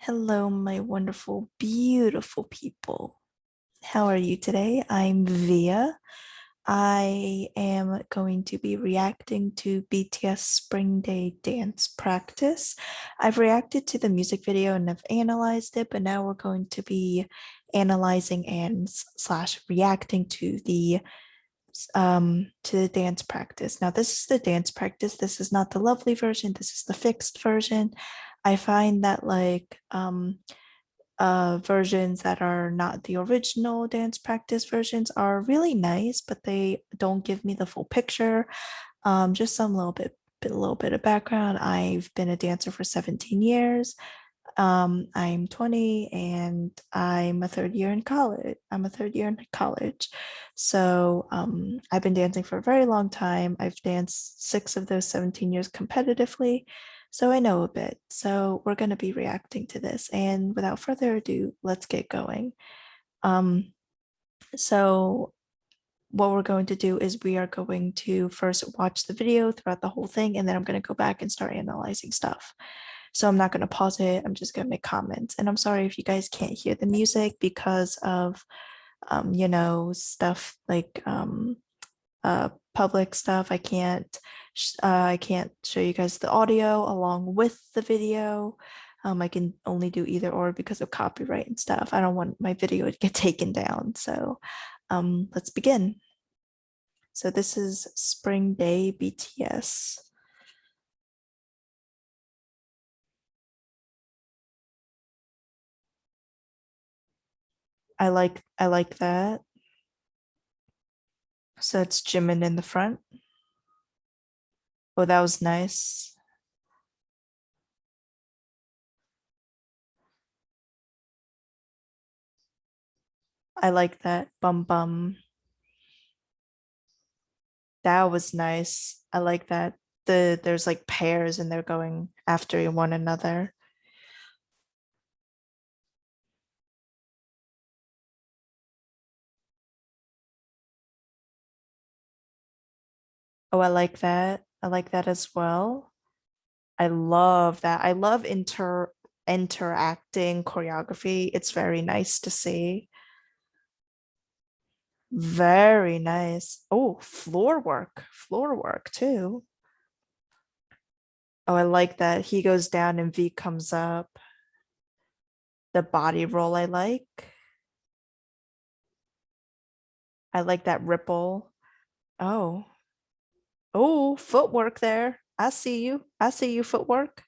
Hello, my wonderful, beautiful people. How are you today? I'm Via. I am going to be reacting to BTS Spring Day dance practice. I've reacted to the music video and I've analyzed it, but now we're going to be analyzing and slash reacting to the dance practice. Now, this is the dance practice. This is not the lovely version. This is the fixed version. I find that versions that are not the original dance practice versions are really nice, but they don't give me the full picture. Just some little bit of background. I've been a dancer for 17 years. I'm 20 and I'm a third year in college. I'm a third year in college. So I've been dancing for a very long time. I've danced 6 of those 17 years competitively. So I know a bit. So we're going to be reacting to this. And without further ado, let's get going. Um, so what we're going to do is we are going to first watch the video throughout the whole thing, and then I'm going to go back and start analyzing stuff. So I'm not going to pause it. I'm just going to make comments. And I'm sorry if you guys can't hear the music because of, stuff like public stuff. I can't show you guys the audio along with the video. I can only do either or because of copyright and stuff. I don't want my video to get taken down. So let's begin. So this is Spring Day BTS. I like that. So it's Jimin in the front. Oh, that was nice. I like that. Bum bum. That was nice. I like that. There's like pairs and they're going after one another. Oh, I like that. I like that as well. I love that. I love interacting choreography. It's very nice to see. Very nice. Oh, floor work too. Oh, I like that. He goes down and V comes up. The body roll I like. I like that ripple. Oh, oh, footwork there. I see you. I see you, footwork.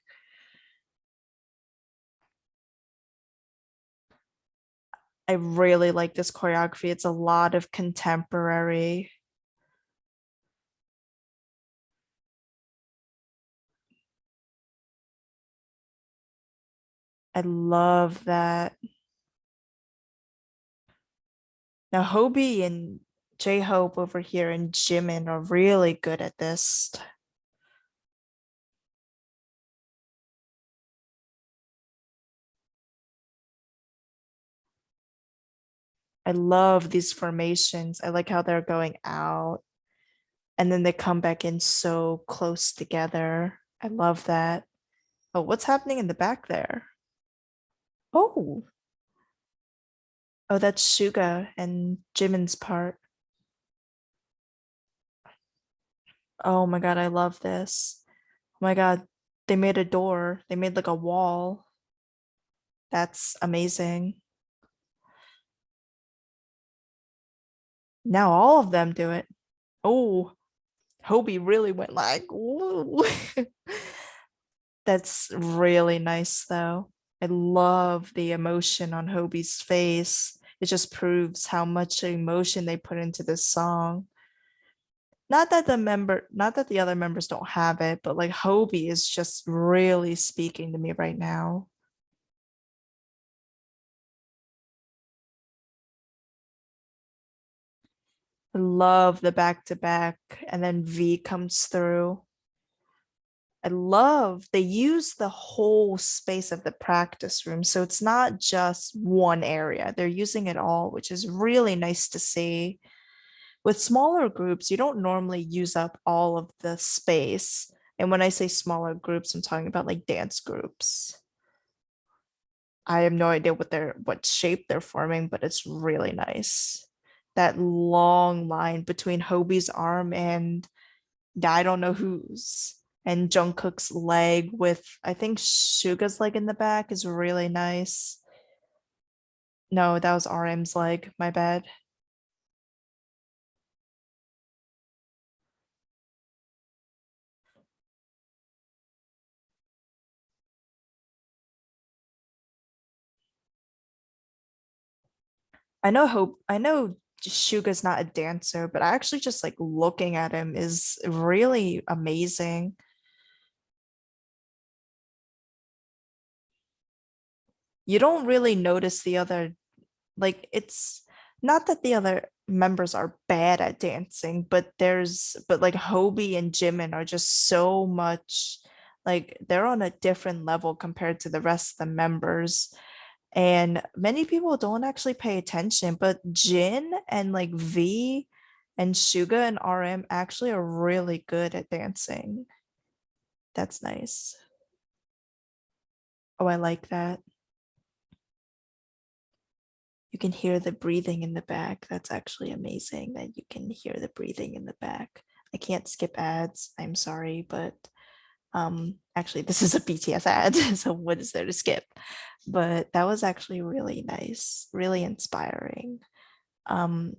I really like this choreography. It's a lot of contemporary. I love that. Now, Hobie and J-Hope over here and Jimin are really good at this. I love these formations. I like how they're going out and then they come back in so close together. I love that. Oh, what's happening in the back there? Oh, oh, that's Suga and Jimin's part. Oh my God, I love this. Oh my God, they made a door. They made like a wall. That's amazing. Now all of them do it. Oh, Hobie really went like, ooh. That's really nice though. I love the emotion on Hobie's face. It just proves how much emotion they put into this song. Not that the other members don't have it, but like Hobie is just really speaking to me right now. I love the back to back and then V comes through. I love they use the whole space of the practice room. So it's not just one area. They're using it all, which is really nice to see. With smaller groups, you don't normally use up all of the space. And when I say smaller groups, I'm talking about like dance groups. I have no idea what shape they're forming, but it's really nice. That long line between Hobie's arm and I don't know whose. And Jungkook's leg with I think Suga's leg in the back is really nice. No, that was RM's leg, my bad. I know Suga's not a dancer, but actually just like looking at him is really amazing. You don't really notice the other, like it's not that the other members are bad at dancing, but like Hobie and Jimin are just so much like they're on a different level compared to the rest of the members. And many people don't actually pay attention, but Jin and like V and Suga and RM actually are really good at dancing. That's nice. Oh, I like that. You can hear the breathing in the back. That's actually amazing that you can hear the breathing in the back. I can't skip ads. I'm sorry, but actually this is a BTS ad, so what is there to skip? But that was actually really nice, really inspiring. Um,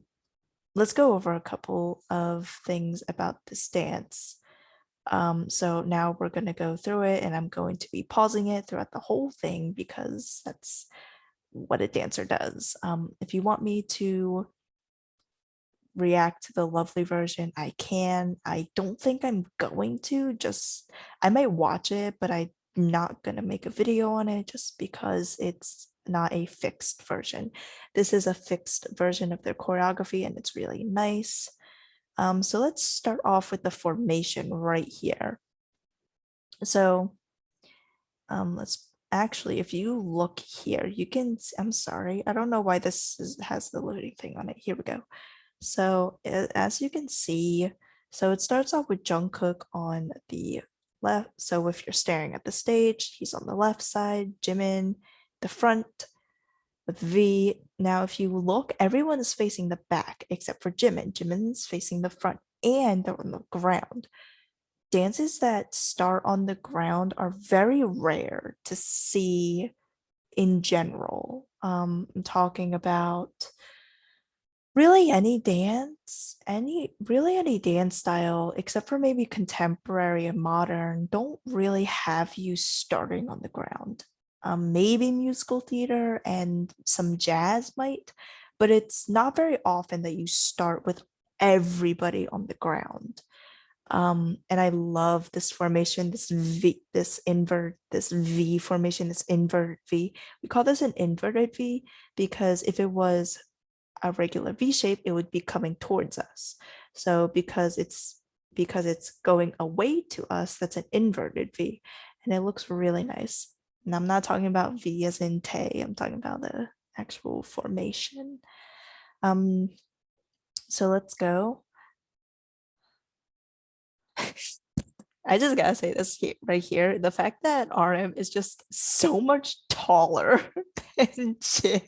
let's go over a couple of things about this dance. So now we're going to go through it and I'm going to be pausing it throughout the whole thing because that's what a dancer does. If you want me to react to the lovely version, I can. I don't think I'm going to, just I might watch it, but I'm not going to make a video on it just because it's not a fixed version. This is a fixed version of their choreography and it's really nice. So let's start off with the formation right here. So let's actually, if you look here, you can, I'm sorry, I don't know why has the loading thing on it. Here we go. So as you can see, so it starts off with Jungkook on the left. So if you're staring at the stage, he's on the left side, Jimin, the front with V. Now, if you look, everyone is facing the back except for Jimin. Jimin's facing the front and they're on the ground. Dances that start on the ground are very rare to see in general. I'm talking about really any dance, any dance style, except for maybe contemporary and modern, don't really have you starting on the ground. Maybe musical theater and some jazz might, but it's not very often that you start with everybody on the ground. And I love this formation, this V formation, this invert V. We call this an inverted V because if it was a regular V shape, it would be coming towards us. So because it's going away to us, that's an inverted V, and it looks really nice. And I'm not talking about V as in Tay. I'm talking about the actual formation. Um, so let's go. I just gotta say this here, right here. The fact that RM is just so much taller than Jin.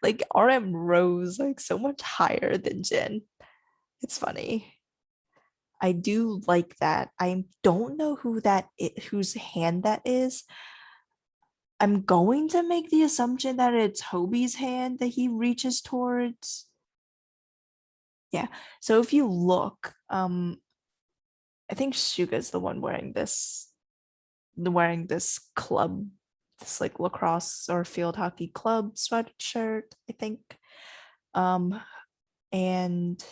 Like RM rose like so much higher than Jin. It's funny. I do like that. I don't know whose hand that is. I'm going to make the assumption that it's Hobie's hand that he reaches towards. Yeah. So if you look, I think Suga's the one wearing this club, this like lacrosse or field hockey club sweatshirt, I think. Um, and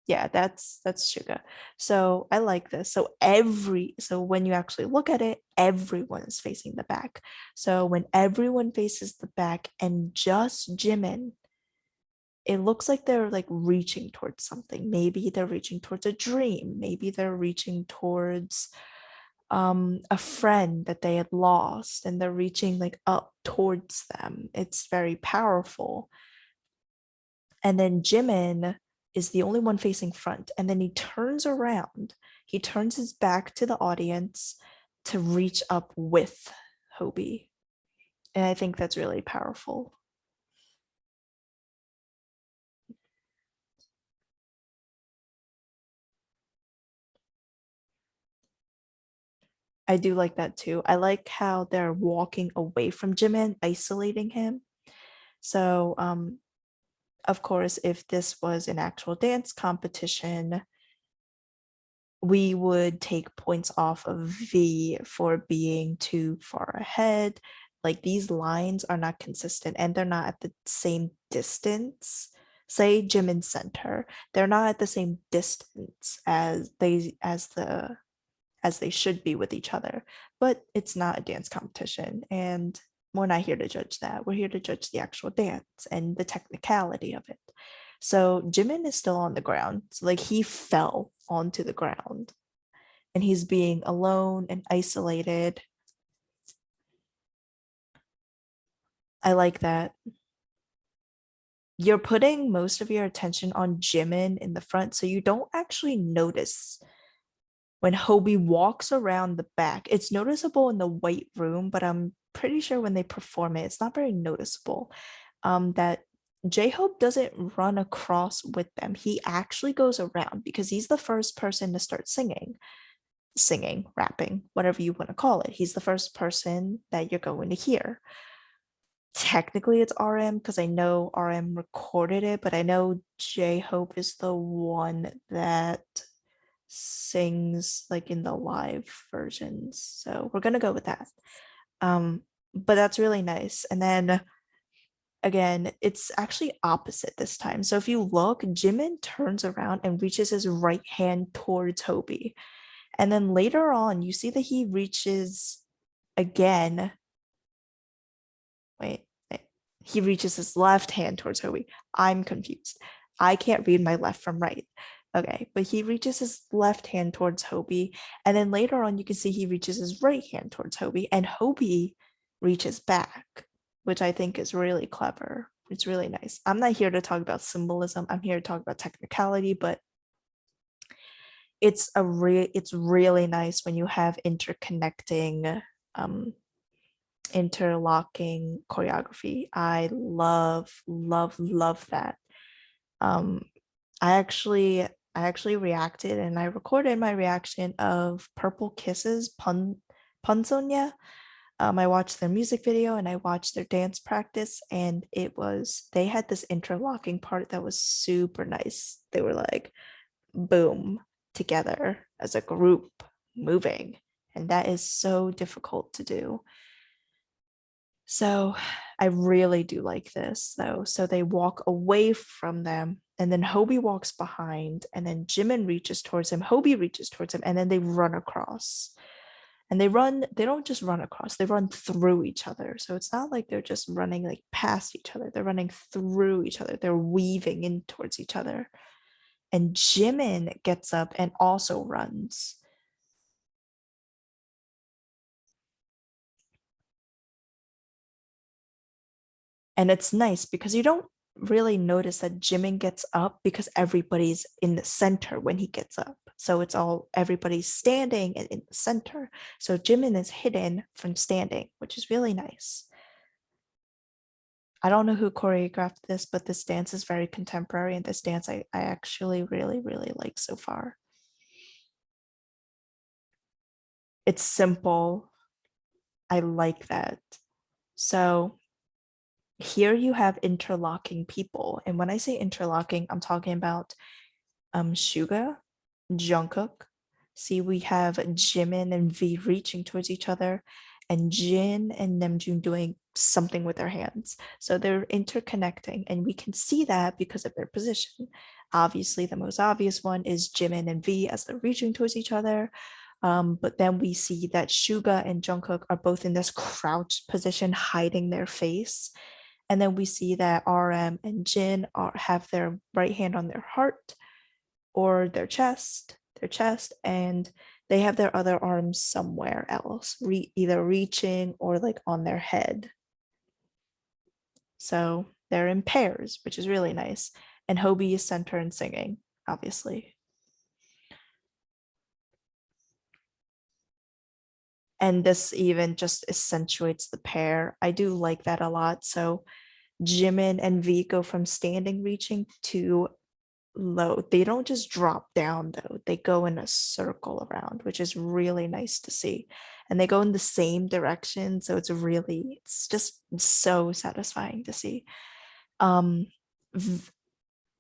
yeah, that's Suga. So I like this. So when you actually look at it, everyone is facing the back. So when everyone faces the back and just Jimin, it looks like they're like reaching towards something. Maybe they're reaching towards a dream. Maybe they're reaching towards a friend that they had lost and they're reaching like up towards them. It's very powerful. And then Jimin is the only one facing front. And then he turns around. He turns his back to the audience to reach up with Hobie. And I think that's really powerful. I do like that too. I like how they're walking away from Jimin, isolating him. So, of course, if this was an actual dance competition, we would take points off of V for being too far ahead. Like these lines are not consistent and they're not at the same distance. Say Jimin center, they're not at the same distance as they should be with each other. But it's not a dance competition, and we're not here to judge that. We're here to judge the actual dance and the technicality of it. So Jimin is still on the ground. So like he fell onto the ground and he's being alone and isolated. I like that. You're putting most of your attention on Jimin in the front, so you don't actually notice when Hobie walks around the back. It's noticeable in the white room, but I'm pretty sure when they perform it, it's not very noticeable. That J-Hope doesn't run across with them. He actually goes around because he's the first person to start singing, rapping, whatever you want to call it. He's the first person that you're going to hear. Technically, it's RM because I know RM recorded it, but I know J-Hope is the one that sings like in the live versions. So we're gonna go with that. But that's really nice. And then again, it's actually opposite this time. So if you look, Jimin turns around and reaches his right hand towards Hobie. And then later on, you see that he reaches again. Wait. He reaches his left hand towards Hobie. I'm confused. I can't read my left from right. Okay, but he reaches his left hand towards Hobie, and then later on you can see he reaches his right hand towards Hobie, and Hobie reaches back, which I think is really clever. It's really nice. I'm not here to talk about symbolism. I'm here to talk about technicality, but it's really nice when you have um interlocking choreography. I love that. Um, I actually reacted and I recorded my reaction of Purple Kisses Punsonya. I watched their music video and I watched their dance practice, and they had this interlocking part that was super nice. They were like boom together as a group moving, and that is so difficult to do. So I really do like this though. So they walk away from them, and then Hobie walks behind, and then Jimin reaches towards him, Hobie reaches towards him, and then they run across. And they don't just run across, they run through each other. So it's not like they're just running like past each other, they're running through each other, they're weaving in towards each other. And Jimin gets up and also runs. And it's nice because you don't really notice that Jimin gets up because everybody's in the center when he gets up. So it's all everybody's standing and in the center. So Jimin is hidden from standing, which is really nice. I don't know who choreographed this, but this dance is very contemporary, and this dance I actually really like so far. It's simple. I like that. So here you have interlocking people. And when I say interlocking, I'm talking about Suga, Jungkook. See, we have Jimin and V reaching towards each other, and Jin and Namjoon doing something with their hands. So they're interconnecting, and we can see that because of their position. Obviously, the most obvious one is Jimin and V as they're reaching towards each other. But then we see that Suga and Jungkook are both in this crouched position, hiding their face. And then we see that RM and Jin have their right hand on their heart or their chest, and they have their other arms somewhere else, either reaching or like on their head. So they're in pairs, which is really nice. And Hobie is center and singing, obviously. And this even just accentuates the pair. I do like that a lot. So Jimin and V go from standing reaching to low. They don't just drop down though. They go in a circle around, which is really nice to see. And they go in the same direction, so it's just so satisfying to see. Um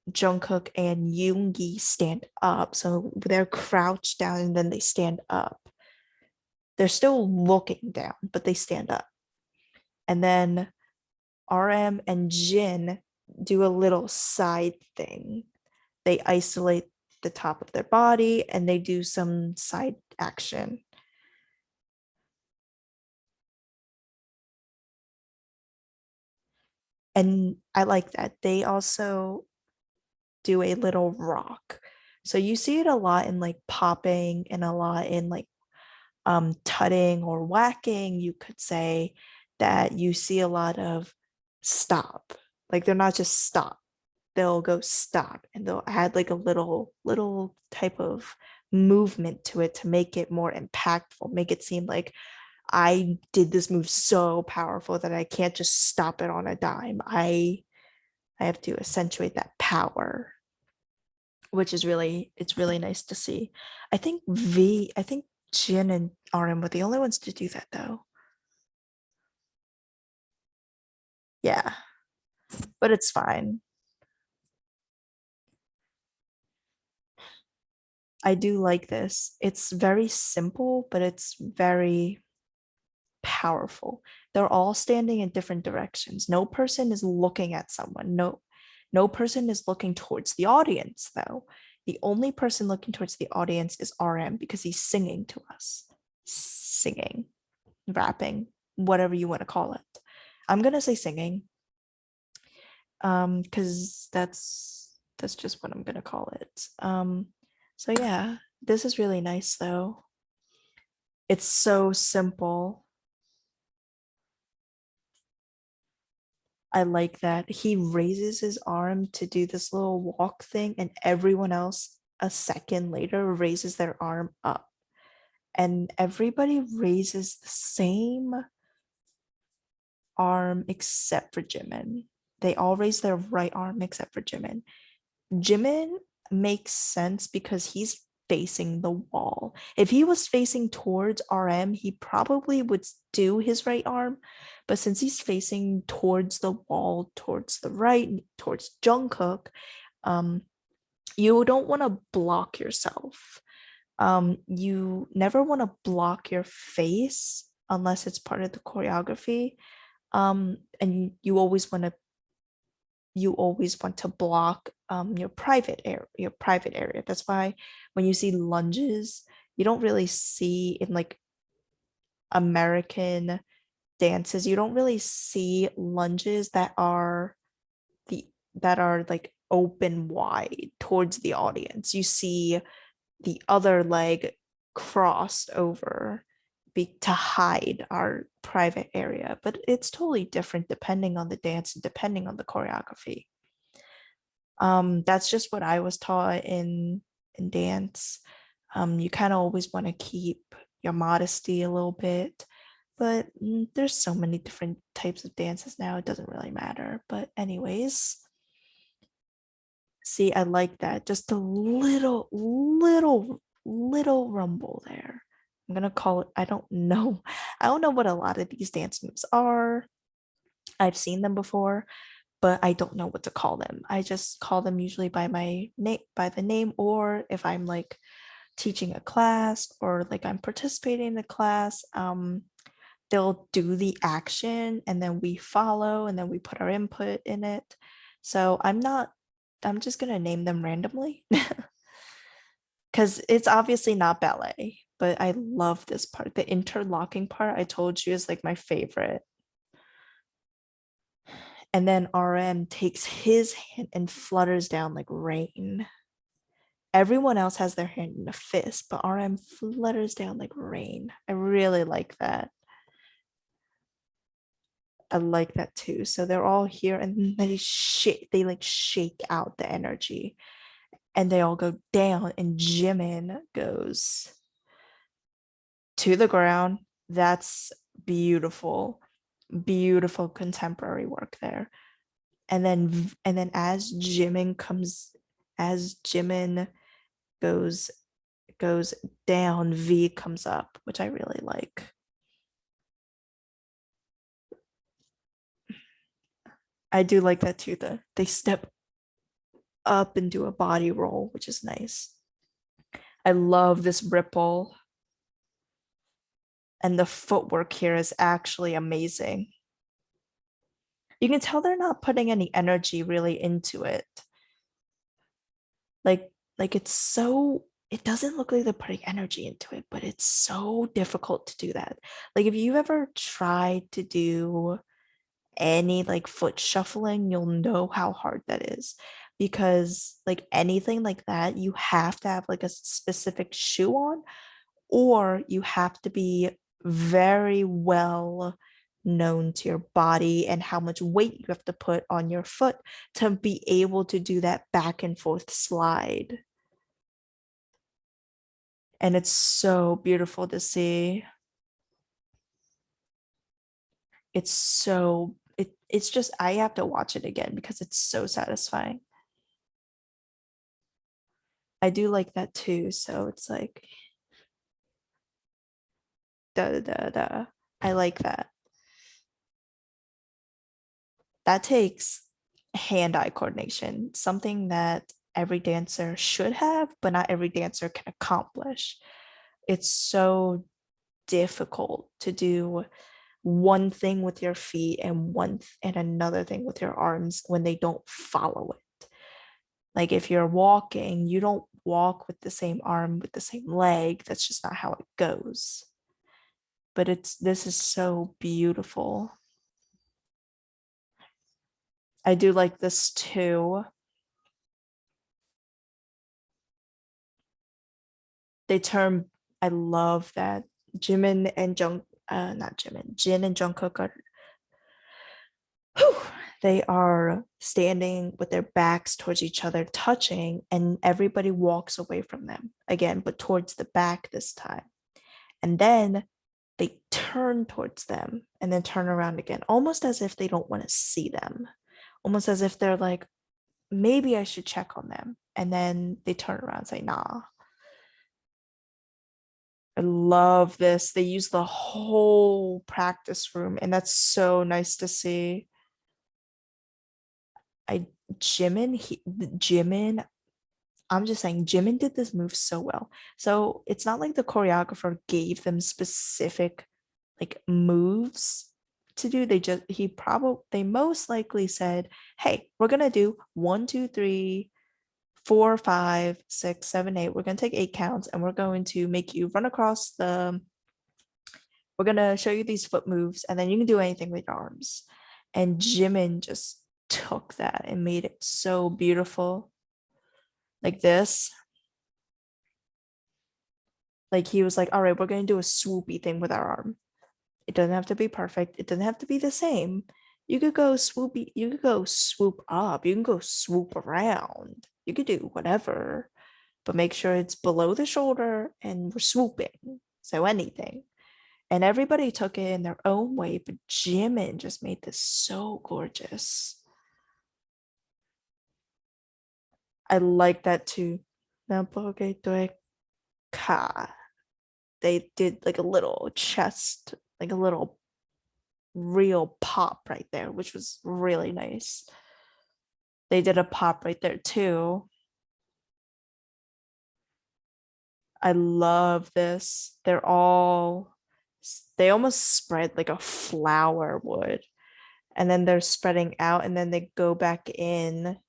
Jungkook and Yoongi stand up, so they're crouched down and then they stand up. They're still looking down, but they stand up. And then RM and Jin do a little side thing. They isolate the top of their body and they do some side action. And I like that. They also do a little rock. So you see it a lot in like popping and a lot in like tutting or whacking, you could say that you see a lot of stop. Like they're not just stop, they'll go stop and they'll add like a little type of movement to it to make it more impactful, make it seem like I did this move so powerful that I can't just stop it on a dime. I have to accentuate that power, which is it's really nice to see. I think Jin and RM were the only ones to do that though. Yeah, but it's fine. I do like this. It's very simple, but it's very powerful. They're all standing in different directions. No person is looking at someone. No person is looking towards the audience though. The only person looking towards the audience is RM because he's singing to us. Singing, rapping, whatever you want to call it. I'm gonna say singing, because that's just what I'm gonna call it. So yeah, this is really nice though. It's so simple. I like that. He raises his arm to do this little walk thing, and everyone else a second later raises their arm up. And everybody raises the same arm except for Jimin. They all raise their right arm except for Jimin. Jimin makes sense because he's facing the wall. If he was facing towards RM, he probably would do his right arm. But since he's facing towards the wall, towards the right, towards Jungkook, um, you don't want to block yourself. You never want to block your face unless it's part of the choreography. And you always want to block your private area. That's why when you see lunges, you don't really see in like American dances, you don't really see lunges the that are like open wide towards the audience. You see the other leg crossed over to hide our private area, but it's totally different depending on the dance and depending on the choreography. That's just what I was taught in dance. You kind of always want to keep your modesty a little bit, but there's so many different types of dances now, it doesn't really matter. But anyways, see, I like that. Just a little rumble there. I'm gonna call it, I don't know. I don't know what a lot of these dance moves are. I've seen them before, but I don't know what to call them. I just call them usually by my name, by the name, or if I'm like teaching a class or like I'm participating in the class, they'll do the action and then we follow and then we put our input in it. So I'm just gonna name them randomly because it's obviously not ballet, but I love this part. The interlocking part I told you is like my favorite. And then RM takes his hand and flutters down like rain. Everyone else has their hand in a fist, but RM flutters down like rain. I really like that. I like that too. So they're all here and they like shake out the energy and they all go down and Jimin goes to the ground That's beautiful. Beautiful contemporary work there. And then as Jimin goes goes down, V comes up, which I really like. I do like that too. They step up and do a body roll, which is nice. I love this ripple, and the footwork here is actually amazing. You can tell they're not putting any energy really into it. Like it doesn't look like they're putting energy into it, but it's so difficult to do that. Like if you ever tried to do any like foot shuffling, you'll know how hard that is. Because like anything like that, you have to have like a specific shoe on, or you have to be very well known to your body and how much weight you have to put on your foot to be able to do that back and forth slide. And it's so beautiful to see. It's just I have to watch it again because it's so satisfying. I do like that too. So it's like da da da da. I like that. That takes hand-eye coordination, something that every dancer should have, but not every dancer can accomplish. It's so difficult to do one thing with your feet and and another thing with your arms when they don't follow it. Like if you're walking, you don't walk with the same arm with the same leg. That's just not how it goes. But it's this is so beautiful. I do like this too. They turn I love that Jimin and Jung not Jimin, Jin and Jungkook are whew, they are standing with their backs towards each other, touching, and everybody walks away from them again, but towards the back this time. And then they turn towards them and then turn around again, almost as if they don't want to see them, almost as if they're like, maybe I should check on them. And then they turn around and say, nah. I love this. They use the whole practice room, and that's so nice to see. I Jimin, I'm just saying Jimin did this move so well. So it's not like the choreographer gave them specific like moves to do. They most likely said, hey, we're gonna do 1, 2, 3, 4, 5, 6, 7, 8. We're gonna take 8 counts and we're going to make you run across we're gonna show you these foot moves and then you can do anything with your arms. And Jimin just took that and made it so beautiful. Like this. Like he was like, all right, we're gonna do a swoopy thing with our arm. It doesn't have to be perfect. It doesn't have to be the same. You could go swoopy, you could go swoop up, you can go swoop around. You could do whatever, but make sure it's below the shoulder and we're swooping. So anything. And everybody took it in their own way, but Jimin just made this so gorgeous. I like that too. They did like a little chest, like a little real pop right there, which was really nice. They did a pop right there too. I love this. They almost spread like a flower would. And then they're spreading out and then they go back in.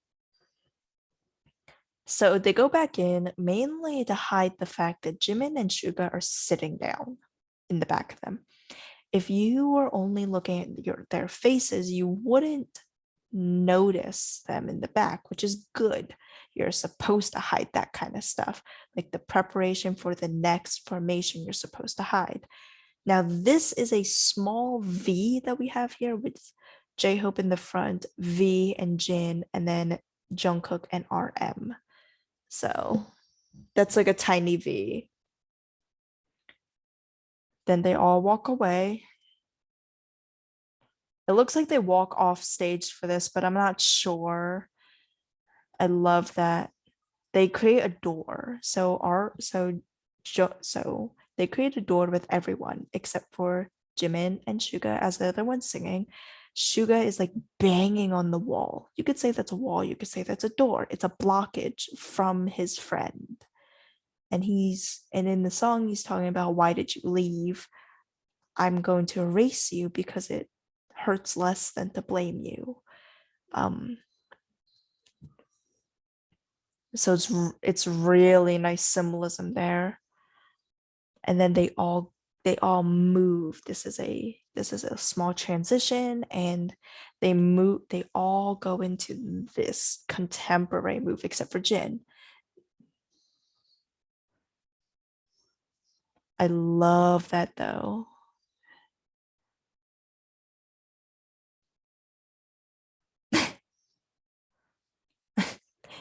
So they go back in mainly to hide the fact that Jimin and Suga are sitting down in the back of them. If you were only looking at their faces, you wouldn't notice them in the back, which is good. You're supposed to hide that kind of stuff, like the preparation for the next formation you're supposed to hide. Now, this is a small V that we have here with J-Hope in the front, V and Jin, and then Jungkook and RM. So that's like a tiny V. Then they all walk away. It looks like they walk off stage for this, but I'm not sure. I love that they create a door. So they create a door with everyone except for Jimin and Suga as the other ones singing. Suga is like banging on the wall. You could say that's a wall, you could say that's a door. It's a blockage from his friend. And in the song he's talking about, why did you leave? I'm going to erase you because it hurts less than to blame you. Um, so it's really nice symbolism there. And then they all move. This is a small transition, and they all go into this contemporary move except for Jin. I love that though.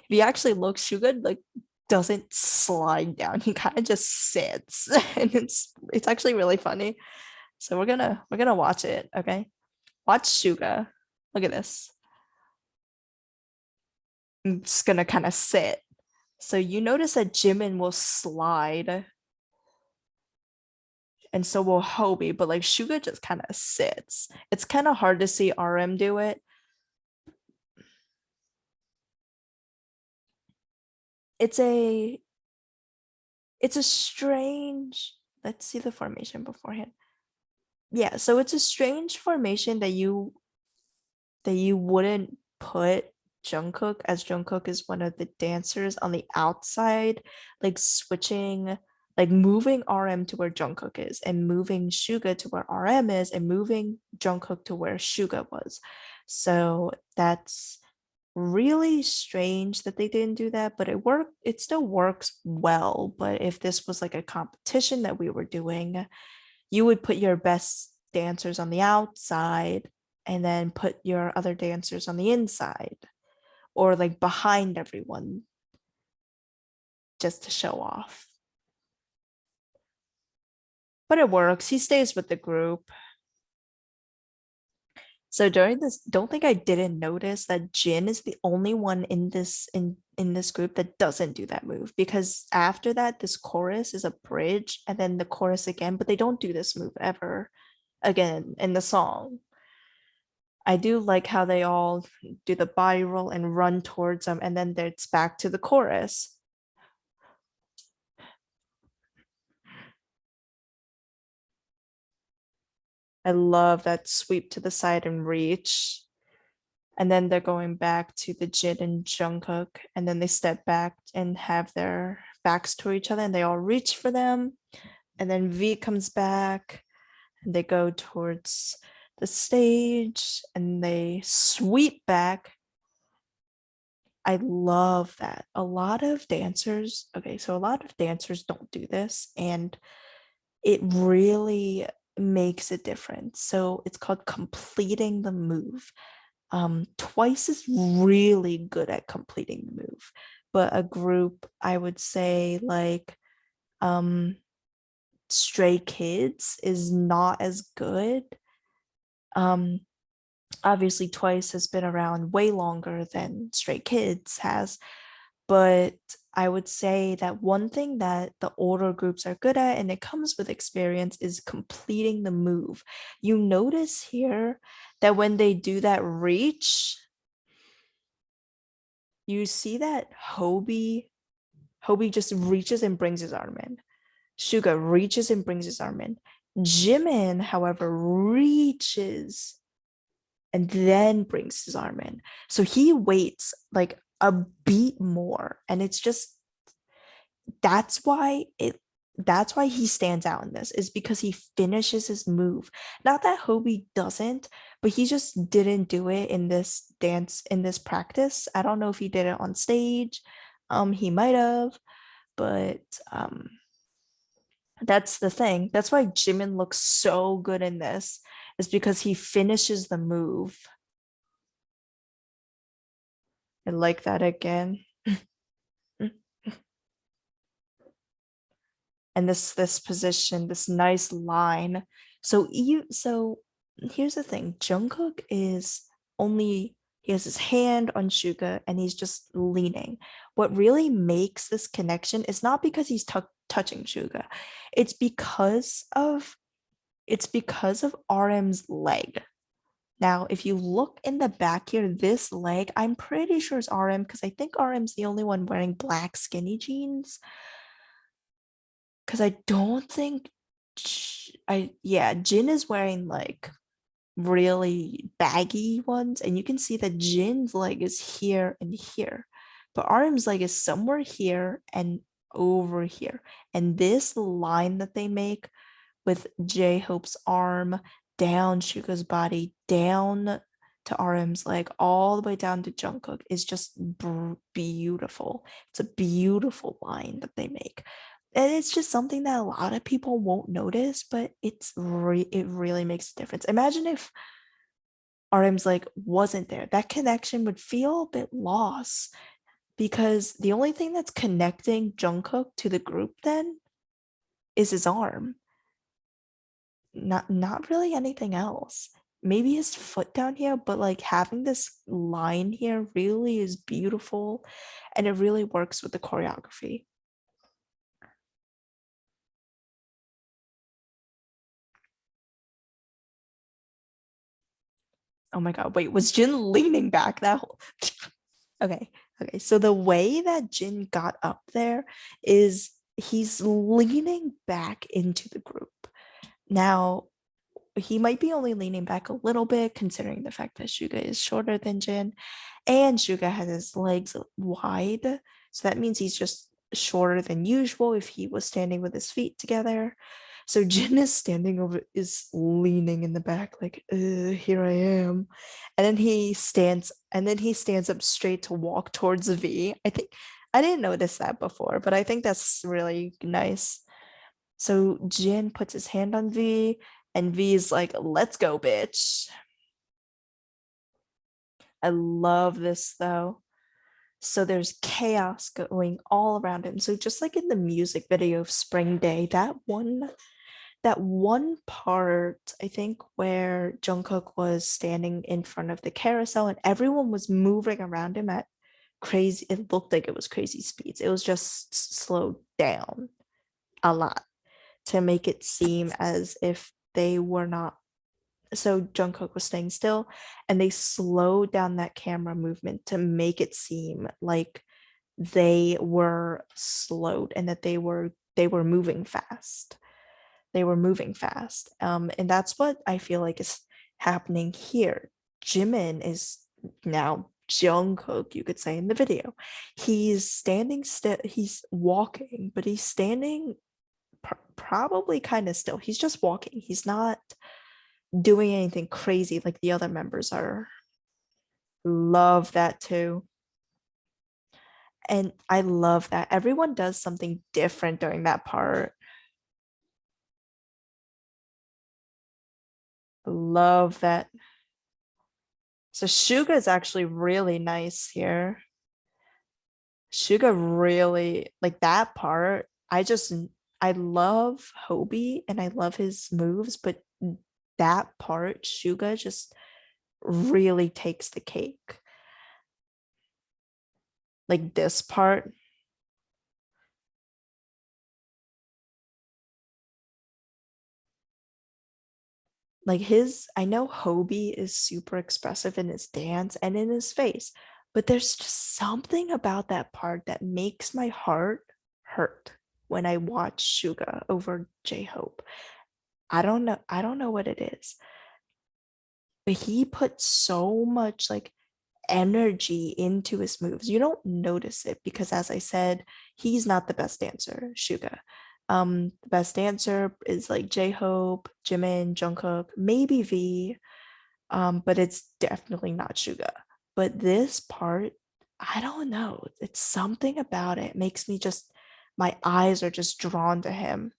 If you actually look, Suga like doesn't slide down. He kind of just sits, and it's actually really funny. So we're gonna watch it. Okay, watch Suga. Look at this. I'm just gonna kind of sit. So you notice that Jimin will slide, and so will Hobie, but like Suga just kind of sits. It's kind of hard to see RM do it. It's a it's a strange. Let's see the formation beforehand. Yeah, so it's a strange formation that you wouldn't put Jungkook, as Jungkook is one of the dancers on the outside, like switching, like moving RM to where Jungkook is, and moving Suga to where RM is, and moving Jungkook to where Suga was. So that's really strange that they didn't do that, but it still works well. But if this was like a competition that we were doing, you would put your best dancers on the outside and then put your other dancers on the inside, or like behind everyone, just to show off. But it works. He stays with the group. So during this, don't think I didn't notice that Jin is the only one in this group that doesn't do that move, because after that this chorus is a bridge and then the chorus again, but they don't do this move ever again in the song. I do like how they all do the body roll and run towards them, and then it's back to the chorus. I love that sweep to the side and reach. And then they're going back to the Jin and Jungkook, and then they step back and have their backs to each other, and they all reach for them. And then V comes back, and they go towards the stage, and they sweep back. I love that. A lot of dancers don't do this, and it really makes a difference. So it's called completing the move. Twice is really good at completing the move, but a group, I would say, like um Stray Kids is not as good. Um, Obviously Twice has been around way longer than Stray Kids has, but I would say that one thing that the older groups are good at, and it comes with experience, is completing the move. You notice here that when they do that reach, you see that Hobie just reaches and brings his arm in. Suga reaches and brings his arm in. Jimin, however, reaches and then brings his arm in. So he waits like a beat more. And it's just that's why it that's why he stands out in this, is because he finishes his move. Not that Hobie doesn't, but he just didn't do it in this dance, in this practice. I don't know if he did it on stage. He might have, but that's the thing. That's why Jimin looks so good in this, is because he finishes the move. I like that again. and this position, this nice line. So here's the thing. Jungkook is only he has his hand on Suga and he's just leaning. What really makes this connection is not because he's touching Suga. It's because of RM's leg. Now, if you look in the back here, this leg, I'm pretty sure is RM because I think RM's the only one wearing black skinny jeans. Because I don't think yeah, Jin is wearing like really baggy ones, and you can see that Jin's leg is here and here, but Arm's leg is somewhere here and over here. And this line that they make with J-Hope's arm down Suga's body, down to RM's leg, all the way down to Jungkook is just beautiful. It's a beautiful line that they make. And it's just something that a lot of people won't notice, but it really makes a difference. Imagine if RM's like wasn't there. That connection would feel a bit lost because the only thing that's connecting Jungkook to the group then is his arm. Not really anything else. Maybe his foot down here, but like having this line here really is beautiful and it really works with the choreography. Oh my god, wait, was Jin leaning back that whole okay, okay. So the way that Jin got up there is he's leaning back into the group. Now, he might be only leaning back a little bit considering the fact that Suga is shorter than Jin and Suga has his legs wide. So that means he's just shorter than usual if he was standing with his feet together. So Jin is standing over, is leaning in the back, like, here I am. And then he stands up straight to walk towards V. I think I didn't notice that before, but I think that's really nice. So Jin puts his hand on V, and V's like, let's go, bitch. I love this though. So there's chaos going all around him. So just like in the music video of Spring Day, that one part, I think, where Jungkook was standing in front of the carousel and everyone was moving around him at crazy, it looked like it was crazy speeds. It was just slowed down a lot to make it seem as if they were not. So Jungkook was staying still and they slowed down that camera movement to make it seem like they were slowed and that they were moving fast. They were moving fast. And that's what I feel like is happening here. Jimin is now Jungkook, you could say in the video. He's standing still, he's walking, but he's standing probably kind of still. He's just walking. He's not doing anything crazy like the other members are. Love that too. And I love that everyone does something different during that part. Love that. So Suga is actually really nice here. Suga really like that part. I love Hobie and I love his moves, but that part, Suga just really takes the cake. Like this part, like his, I know Hobie is super expressive in his dance and in his face, but there's just something about that part that makes my heart hurt when I watch Suga over J-Hope. I don't know what it is, but he put so much like energy into his moves. You don't notice it because, as I said, he's not the best dancer, Suga. The best dancer is like J-Hope, Jimin, Jungkook, maybe V, but it's definitely not Suga. But this part, I don't know. It's something about it makes me just my eyes are just drawn to him.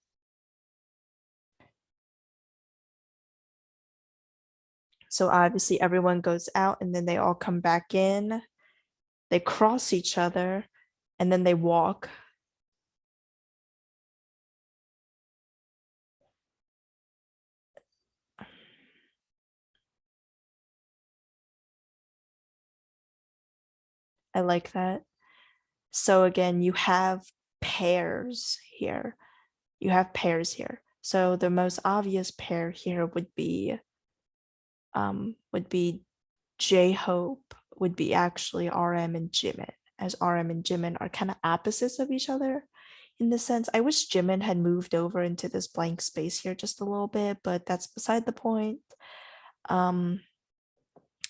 So obviously everyone goes out and then they all come back in. They cross each other and then they walk. I like that. So again, you have pairs here. You have pairs here. So the most obvious pair here would be J-Hope would be actually RM and Jimin, as RM and Jimin are kind of opposites of each other in the sense. I wish Jimin had moved over into this blank space here just a little bit, but that's beside the point. Um,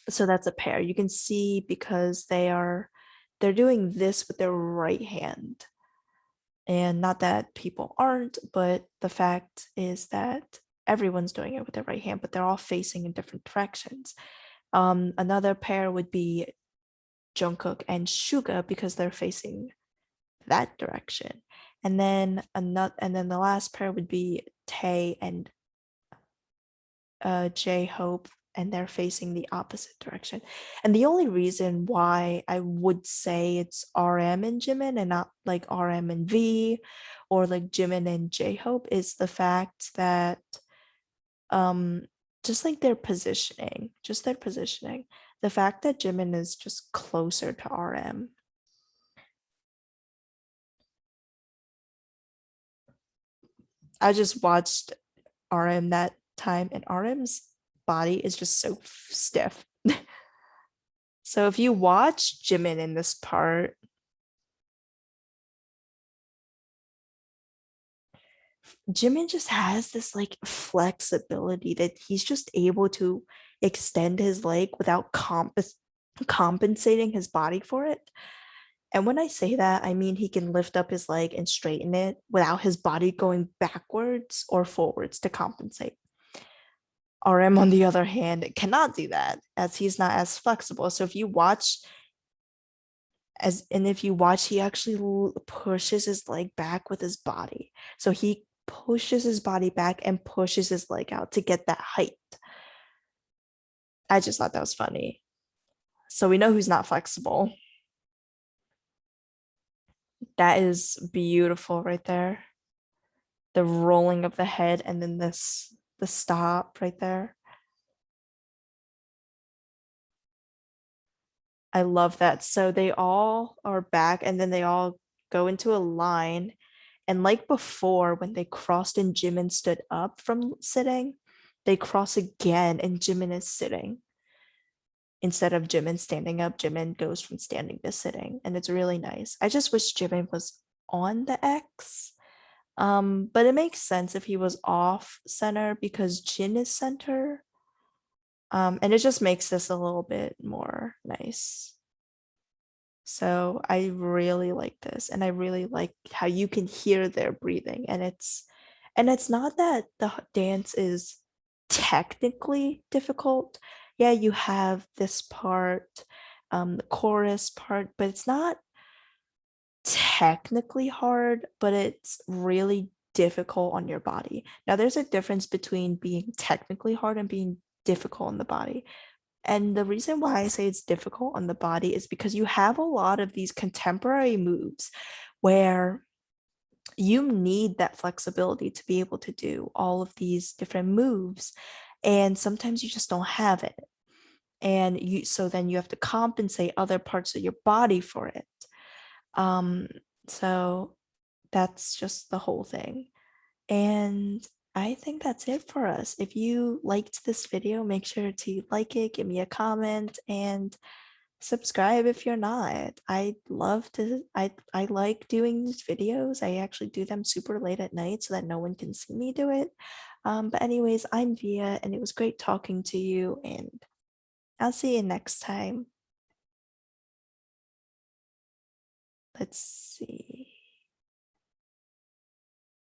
so that's a pair. You can see because they're doing this with their right hand. And not that people aren't, but the fact is that everyone's doing it with their right hand, but they're all facing in different directions. Another pair would be Jungkook and Suga because they're facing that direction. And then the last pair would be Tae and J-Hope, and they're facing the opposite direction. And the only reason why I would say it's RM and Jimin and not like RM and V or like Jimin and J-Hope is the fact that um just like their positioning, the fact that Jimin is just closer to RM. I just watched RM that time, and RM's body is just so stiff. So if you watch Jimin in this part, Jimin just has this like flexibility that he's just able to extend his leg without compensating his body for it. And when I say that, I mean he can lift up his leg and straighten it without his body going backwards or forwards to compensate. RM, on the other hand, cannot do that as he's not as flexible. So if you watch, he actually pushes his leg back with his body. So he pushes his body back and pushes his leg out to get that height. I just thought that was funny. So we know who's not flexible. That is beautiful right there. The rolling of the head and then the stop right there. I love that. So they all are back and then they all go into a line. And like before, when they crossed and Jimin stood up from sitting, they cross again and Jimin is sitting. Instead of Jimin standing up, Jimin goes from standing to sitting. And it's really nice. I just wish Jimin was on the X. But it makes sense if he was off center because Jin is center. And it just makes this a little bit more nice. So I really like this, and I really like how you can hear their breathing, and it's not that the dance is technically difficult. Yeah, you have this part, the chorus part, but it's not technically hard, but it's really difficult on your body. Now, there's a difference between being technically hard and being difficult on the body. And the reason why I say it's difficult on the body is because you have a lot of these contemporary moves where you need that flexibility to be able to do all of these different moves. And sometimes you just don't have it. And so then you have to compensate other parts of your body for it. Um, so that's just the whole thing. And I think that's it for us. If you liked this video, make sure to like it, give me a comment, and subscribe if you're not. I like doing these videos. I actually do them super late at night so that no one can see me do it. But anyways, I'm Via, and it was great talking to you, and I'll see you next time. Let's see.